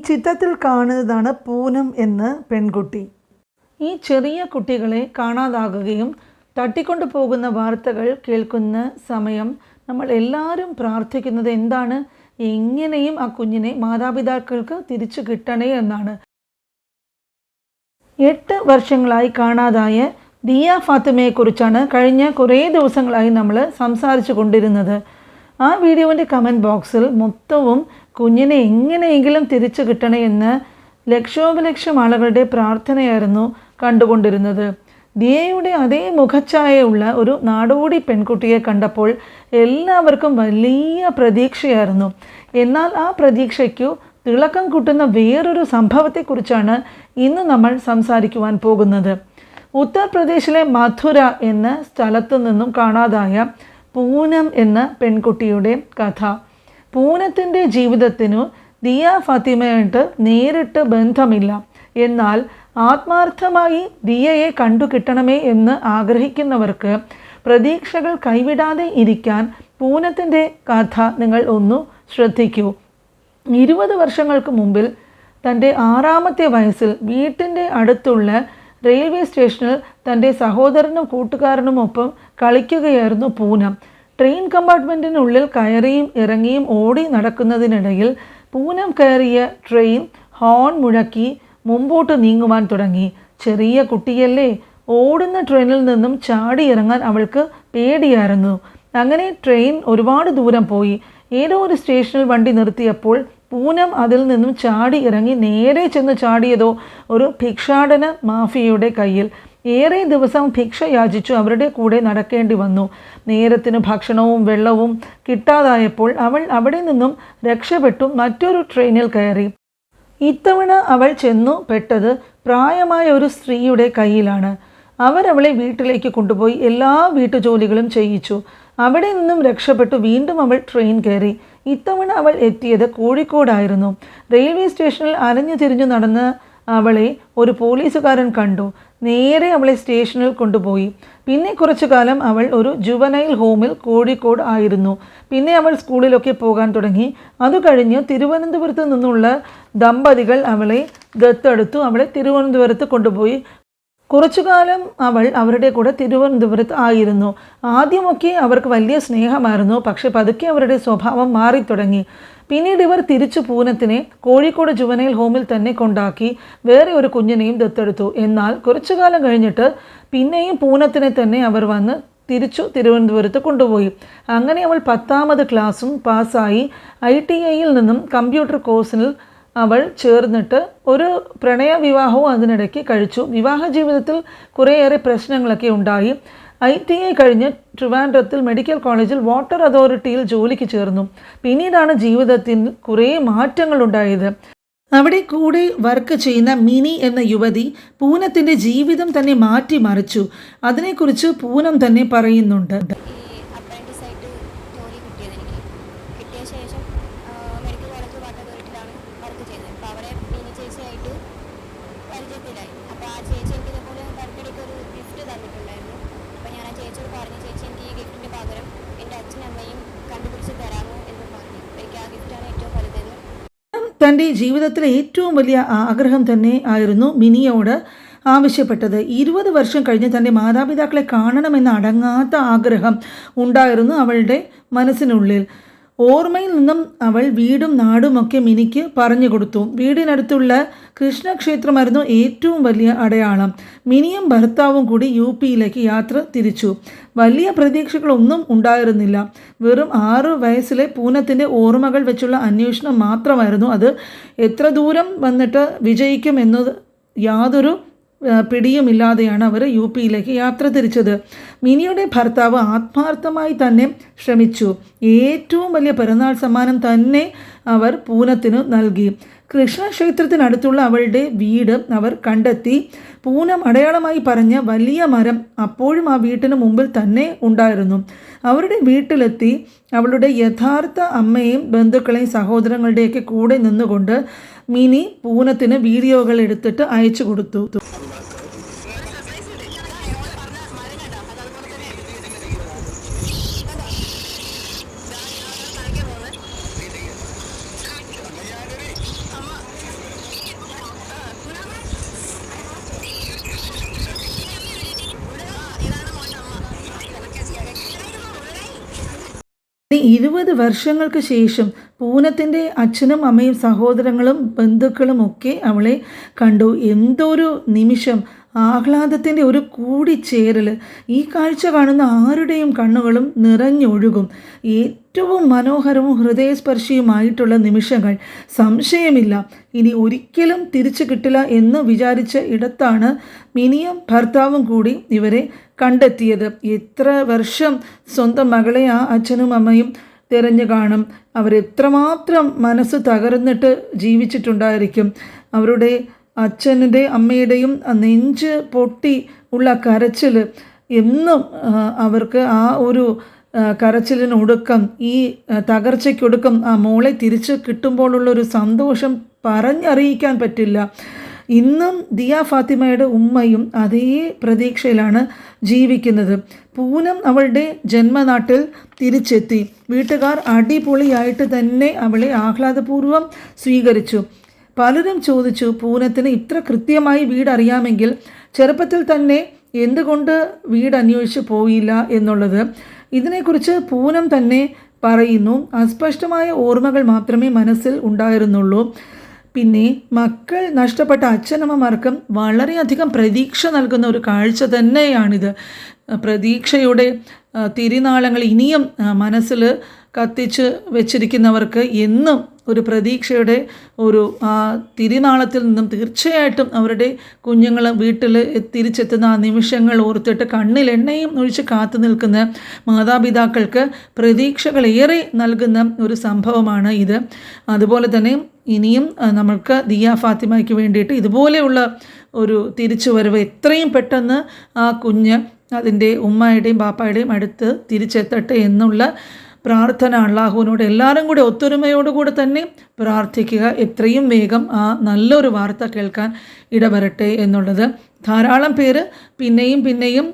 ചിത്രത്തിൽ കാണുന്നതാണ് പൂനം എന്ന പെൺകുട്ടി. ഈ ചെറിയ കുട്ടികളെ കാണാതാകുകയും തട്ടിക്കൊണ്ടു പോകുന്ന വാർത്തകൾ കേൾക്കുന്ന സമയം നമ്മൾ എല്ലാവരും പ്രാർത്ഥിക്കുന്നത് എന്താണ്? എങ്ങനെയും ആ കുഞ്ഞിനെ മാതാപിതാക്കൾക്ക് തിരിച്ചു കിട്ടണേ എന്നാണ്. 8 വർഷങ്ങളായി കാണാതായ ദിയ ഫാത്തിമയെക്കുറിച്ചാണ് കഴിഞ്ഞ കുറേ ദിവസങ്ങളായി നമ്മൾ സംസാരിച്ചു കൊണ്ടിരുന്നത്. ആ വീഡിയോൻ്റെ കമൻറ്റ് ബോക്സിൽ മൊത്തവും കുഞ്ഞിനെ എങ്ങനെയെങ്കിലും തിരിച്ചു കിട്ടണേ എന്ന് ലക്ഷോപലക്ഷം ആളുകളുടെ പ്രാർത്ഥനയായിരുന്നു കണ്ടുകൊണ്ടിരുന്നത്. ദിയയുടെ അതേ മുഖഛായയുള്ള ഒരു നാടോടി പെൺകുട്ടിയെ കണ്ടപ്പോൾ എല്ലാവർക്കും വലിയ പ്രതീക്ഷയായിരുന്നു. എന്നാൽ ആ പ്രതീക്ഷയ്ക്കു തിളക്കം കൂട്ടുന്ന വേറൊരു സംഭവത്തെക്കുറിച്ചാണ് ഇന്ന് നമ്മൾ സംസാരിക്കുവാൻ പോകുന്നത്. ഉത്തർപ്രദേശിലെ മഥുര എന്ന സ്ഥലത്തു നിന്നും കാണാതായ പൂനം എന്ന പെൺകുട്ടിയുടെ കഥ. പൂനത്തിൻ്റെ ജീവിതത്തിനു ദിയ ഫാത്തിമയായിട്ട് നേരിട്ട് ബന്ധമില്ല. എന്നാൽ ആത്മാർത്ഥമായി ദിയയെ കണ്ടുകിട്ടണമേ എന്ന് ആഗ്രഹിക്കുന്നവർക്ക് പ്രതീക്ഷകൾ കൈവിടാതെ ഇരിക്കാൻ പൂനത്തിൻ്റെ കഥ നിങ്ങൾ ഒന്ന് ശ്രദ്ധിക്കൂ. 20 വർഷങ്ങൾക്ക് മുമ്പിൽ തൻ്റെ 6ാമത്തെ വയസ്സിൽ വീട്ടിൻ്റെ അടുത്തുള്ള റെയിൽവേ സ്റ്റേഷനിൽ തൻ്റെ സഹോദരനും കൂട്ടുകാരനുമൊപ്പം കളിക്കുകയായിരുന്നു പൂനം. ട്രെയിൻ കമ്പാർട്ട്മെൻറ്റിനുള്ളിൽ കയറിയും ഇറങ്ങിയും ഓടി നടക്കുന്നതിനിടയിൽ പൂനം കയറിയ ട്രെയിൻ ഹോൺ മുഴക്കി മുമ്പോട്ട് നീങ്ങുവാൻ തുടങ്ങി. ചെറിയ കുട്ടിയല്ലേ, ഓടുന്ന ട്രെയിനിൽ നിന്നും ചാടി ഇറങ്ങാൻ അവൾക്ക് പേടിയായിരുന്നു. അങ്ങനെ ട്രെയിൻ ഒരുപാട് ദൂരം പോയി. ഏതോ ഒരു സ്റ്റേഷനിൽ വണ്ടി നിർത്തിയപ്പോൾ പൂനം അതിൽ നിന്നും ചാടി ഇറങ്ങി നേരെ ചെന്ന് ചാടിയതോ ഒരു ഭിക്ഷാടന മാഫിയയുടെ കയ്യിൽ. ഏറെ ദിവസം ഭിക്ഷ യാചിച്ചു അവരുടെ കൂടെ നടക്കേണ്ടി വന്നു. നേരത്തിന് ഭക്ഷണവും വെള്ളവും കിട്ടാതായപ്പോൾ അവൾ അവിടെ നിന്നും രക്ഷപ്പെട്ടു മറ്റൊരു ട്രെയിനിൽ കയറി. ഇത്തവണ അവൾ ചെന്നു പെട്ടത് പ്രായമായ ഒരു സ്ത്രീയുടെ കയ്യിലാണ്. അവരവളെ വീട്ടിലേക്ക് കൊണ്ടുപോയി എല്ലാ വീട്ടുജോലികളും ചെയ്യിച്ചു. അവിടെ നിന്നും രക്ഷപ്പെട്ടു വീണ്ടും അവൾ ട്രെയിൻ കയറി. ഇത്തവണ അവൾ എത്തിയത് കോഴിക്കോടായിരുന്നു. റെയിൽവേ സ്റ്റേഷനിൽ അലഞ്ഞു തിരിഞ്ഞു നടന്ന അവളെ ഒരു പോലീസുകാരൻ കണ്ടു. നേരെ അവളെ സ്റ്റേഷനിൽ കൊണ്ടുപോയി. പിന്നെ കുറച്ചു കാലം അവൾ ഒരു ജുവനൈൽ ഹോമിൽ കോഴിക്കോട് ആയിരുന്നു. പിന്നെ അവൾ സ്കൂളിലൊക്കെ പോകാൻ തുടങ്ങി. അത് കഴിഞ്ഞ് തിരുവനന്തപുരത്ത് നിന്നുള്ള ദമ്പതികൾ അവളെ ദത്തെടുത്തു. അവളെ തിരുവനന്തപുരത്ത് കൊണ്ടുപോയി. കുറച്ചുകാലം അവൾ അവരുടെ കൂടെ തിരുവനന്തപുരത്ത് ആയിരുന്നു. ആദ്യമൊക്കെ അവർക്ക് വലിയ സ്നേഹമായിരുന്നു. പക്ഷെ പതുക്കെ അവരുടെ സ്വഭാവം മാറിത്തുടങ്ങി. പിന്നീട് ഇവർ തിരിച്ചു പൂനത്തിനെ കോഴിക്കോട് ജുവനൈൽ ഹോമിൽ തന്നെ കൊണ്ടാക്കി വേറെ ഒരു കുഞ്ഞിനെയും ദത്തെടുത്തു. എന്നാൽ കുറച്ചു കാലം കഴിഞ്ഞിട്ട് പിന്നെയും പൂനത്തിനെ തന്നെ അവർ വന്ന് തിരിച്ചു തിരുവനന്തപുരത്ത് കൊണ്ടുപോയി. അങ്ങനെ അവൾ 10ാമത് ക്ലാസ്സും പാസ്സായി. ITIയിൽ നിന്നും കമ്പ്യൂട്ടർ കോഴ്സിൽ അവൾ ചേർന്നിട്ട് ഒരു പ്രണയ വിവാഹവും അതിനിടയ്ക്ക് കഴിച്ചു. വിവാഹ ജീവിതത്തിൽ കുറേയേറെ പ്രശ്നങ്ങളൊക്കെ ഉണ്ടായി. ITI കഴിഞ്ഞ് ട്രിവാൻഡ്രത്തിൽ മെഡിക്കൽ കോളേജിൽ വാട്ടർ അതോറിറ്റിയിൽ ജോലിക്ക് ചേർന്നു. പിന്നീടാണ് ജീവിതത്തിൽ കുറേ മാറ്റങ്ങളുണ്ടായത്. അവിടെ കൂടെ വർക്ക് ചെയ്യുന്ന മിനി എന്ന യുവതി പൂനത്തിൻ്റെ ജീവിതം തന്നെ മാറ്റിമറിച്ചു. അതിനെക്കുറിച്ച് പൂനം തന്നെ പറയുന്നുണ്ട്. തൻ്റെ ജീവിതത്തിലെ ഏറ്റവും വലിയ ആഗ്രഹം തന്നെ ആയിരുന്നു മിനിയോട് ആവശ്യപ്പെട്ടത്. 20 വർഷം കഴിഞ്ഞ് തൻ്റെ മാതാപിതാക്കളെ കാണണമെന്ന അടങ്ങാത്ത ആഗ്രഹം ഉണ്ടായിരുന്നു അവളുടെ മനസ്സിനുള്ളിൽ. ഓർമ്മയിൽ നിന്നും അവൾ വീടും നാടുമൊക്കെ മിനിക്ക് പറഞ്ഞു കൊടുത്തു. വീടിനടുത്തുള്ള കൃഷ്ണക്ഷേത്രമായിരുന്നു ഏറ്റവും വലിയ അടയാളം. മിനിയും ഭർത്താവും കൂടി UPയിലേക്ക് യാത്ര തിരിച്ചു. വലിയ പ്രതീക്ഷകളൊന്നും ഉണ്ടായിരുന്നില്ല. വെറും 6 വയസ്സിലെ പൂനത്തിൻ്റെ ഓർമ്മകൾ വെച്ചുള്ള അന്വേഷണം മാത്രമായിരുന്നു അത്. എത്ര ദൂരം വന്നിട്ട് വിജയിക്കും എന്നത് യാതൊരു പിടിയുമില്ലാതെയാണ് അവർ UPയിലേക്ക് യാത്ര തിരിച്ചത്. മിനിയുടെ ഭർത്താവ് ആത്മാർത്ഥമായി തന്നെ ശ്രമിച്ചു. ഏറ്റവും വലിയ പിറന്നാൾ സമ്മാനം തന്നെ അവർ പൂനത്തിന് നൽകി. കൃഷ്ണക്ഷേത്രത്തിനടുത്തുള്ള അവളുടെ വീട് അവർ കണ്ടെത്തി. പൂനം അടയാളമായി പറഞ്ഞ വലിയ മരം അപ്പോഴും ആ വീട്ടിന് മുമ്പിൽ തന്നെ ഉണ്ടായിരുന്നു. അവരുടെ വീട്ടിലെത്തി അവളുടെ യഥാർത്ഥ അമ്മയെയും ബന്ധുക്കളെയും സഹോദരങ്ങളുടെയൊക്കെ കൂടെ നിന്നുകൊണ്ട് മിനി പൂനത്തിന് വീഡിയോകൾ എടുത്തിട്ട് അയച്ചു കൊടുത്തു. 20 വർഷങ്ങൾക്ക് ശേഷം പൂനത്തിൻ്റെ അച്ഛനും അമ്മയും സഹോദരങ്ങളും ബന്ധുക്കളും ഒക്കെ അവളെ കണ്ടു. എന്തൊരു നിമിഷം, ആഹ്ലാദത്തിൻ്റെ ഒരു കൂടിച്ചേരൽ. ഈ കാഴ്ച കാണുന്ന ആരുടെയും കണ്ണുകളും നിറഞ്ഞൊഴുകും. ഏറ്റവും മനോഹരവും ഹൃദയസ്പർശിയുമായിട്ടുള്ള നിമിഷങ്ങൾ, സംശയമില്ല. ഇനി ഒരിക്കലും തിരിച്ചു കിട്ടില്ല എന്ന് വിചാരിച്ച ഇടത്താണ് മിനിയും ഭർത്താവും കൂടി ഇവരെ കണ്ടെത്തിയത്. എത്ര വർഷം സ്വന്തം മകളെ ആ അച്ഛനും അമ്മയും തിരഞ്ഞു കാണും. അവരെത്രമാത്രം മനസ്സ് തകർന്നിട്ട് ജീവിച്ചിട്ടുണ്ടായിരിക്കും. അവരുടെ അച്ഛൻ്റെ അമ്മയുടെയും നെഞ്ച് പൊട്ടി ഉള്ള കരച്ചിൽ എന്നും അവർക്ക് ആ ഒരു കരച്ചിലിനൊടുക്കം, ഈ തകർച്ചയ്ക്കൊടുക്കം ആ മോളെ തിരിച്ച് കിട്ടുമ്പോഴുള്ളൊരു സന്തോഷം പറഞ്ഞറിയിക്കാൻ പറ്റില്ല. ഇന്നും ദിയ ഫാത്തിമയുടെ ഉമ്മയും അതേ പ്രതീക്ഷയിലാണ് ജീവിക്കുന്നത്. പൂനം അവളുടെ ജന്മനാട്ടിൽ തിരിച്ചെത്തി. വീട്ടുകാർ അടിപൊളിയായിട്ട് തന്നെ അവളെ ആഹ്ലാദപൂർവ്വം സ്വീകരിച്ചു. പലരും ചോദിച്ചു, പൂനത്തിന് ഇത്ര കൃത്യമായി വീടറിയാമെങ്കിൽ ചെറുപ്പത്തിൽ തന്നെ എന്തുകൊണ്ട് വീട് അന്വേഷിച്ച് പോയില്ല എന്നുള്ളത്. ഇതിനെക്കുറിച്ച് പൂനം തന്നെ പറയുന്നു, അസ്പഷ്ടമായ ഓർമ്മകൾ മാത്രമേ മനസ്സിൽ ഉണ്ടായിരുന്നുള്ളൂ. പിന്നെ മക്കൾ നഷ്ടപ്പെട്ട അച്ഛനമ്മമാർക്കും വളരെയധികം പ്രതീക്ഷ നൽകുന്ന ഒരു കാഴ്ച തന്നെയാണിത്. പ്രതീക്ഷയുടെ തിരിനാളങ്ങൾ ഇനിയും മനസ്സിൽ കത്തിച്ച് വെച്ചിരിക്കുന്നവർക്ക് എന്നും ഒരു പ്രതീക്ഷയുടെ ഒരു തിരിനാളത്തിൽ നിന്നും തീർച്ചയായിട്ടും അവരുടെ കുഞ്ഞുങ്ങൾ വീട്ടിൽ തിരിച്ചെത്തുന്ന ആ നിമിഷങ്ങൾ ഓർത്തിട്ട് കണ്ണിൽ എണ്ണയും ഒഴിച്ച് കാത്തു നിൽക്കുന്ന മാതാപിതാക്കൾക്ക് പ്രതീക്ഷകളേറെ നൽകുന്ന ഒരു സംഭവമാണ് ഇത്. അതുപോലെ തന്നെ ഇനിയും നമ്മൾക്ക് ദിയ ഫാത്തിമയ്ക്ക് വേണ്ടിയിട്ട് ഇതുപോലെയുള്ള ഒരു തിരിച്ചുവരവ് എത്രയും പെട്ടെന്ന് ആ കുഞ്ഞ് അതിൻ്റെ ഉമ്മയുടെയും ബാപ്പായുടെയും അടുത്ത് തിരിച്ചെത്തട്ടെ എന്നുള്ള പ്രാർത്ഥന അള്ളാഹുവിനോട് എല്ലാവരും കൂടെ ഒത്തൊരുമയോടുകൂടെ തന്നെ പ്രാർത്ഥിക്കുക. എത്രയും വേഗം ആ നല്ലൊരു വാർത്ത കേൾക്കാൻ ഇടവരട്ടെ എന്നുള്ളത്. ധാരാളം പേര് പിന്നെയും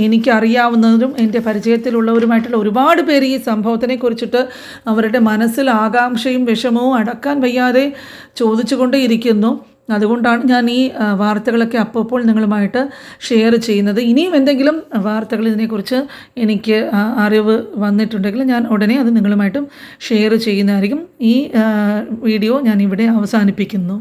എനിക്കറിയാവുന്നവരും എൻ്റെ പരിചയത്തിലുള്ളവരുമായിട്ടുള്ള ഒരുപാട് പേര് ഈ സംഭവത്തിനെ കുറിച്ചിട്ട് അവരുടെ മനസ്സിൽ ആകാംക്ഷയും വിഷമവും അടക്കാൻ വയ്യാതെ ചോദിച്ചുകൊണ്ടേയിരിക്കുന്നു. അതുകൊണ്ടാണ് ഞാൻ ഈ വാർത്തകളൊക്കെ അപ്പോൾ നിങ്ങളുമായിട്ട് ഷെയർ ചെയ്യുന്നത്. ഇനിയും എന്തെങ്കിലും വാർത്തകൾ ഇതിനെക്കുറിച്ച് എനിക്ക് അറിവ് വന്നിട്ടുണ്ടെങ്കിൽ ഞാൻ ഉടനെ അത് നിങ്ങളുമായിട്ടും ഷെയർ ചെയ്യുന്നതായിരിക്കും. ഈ വീഡിയോ ഞാൻ ഇവിടെ അവസാനിപ്പിക്കുന്നു.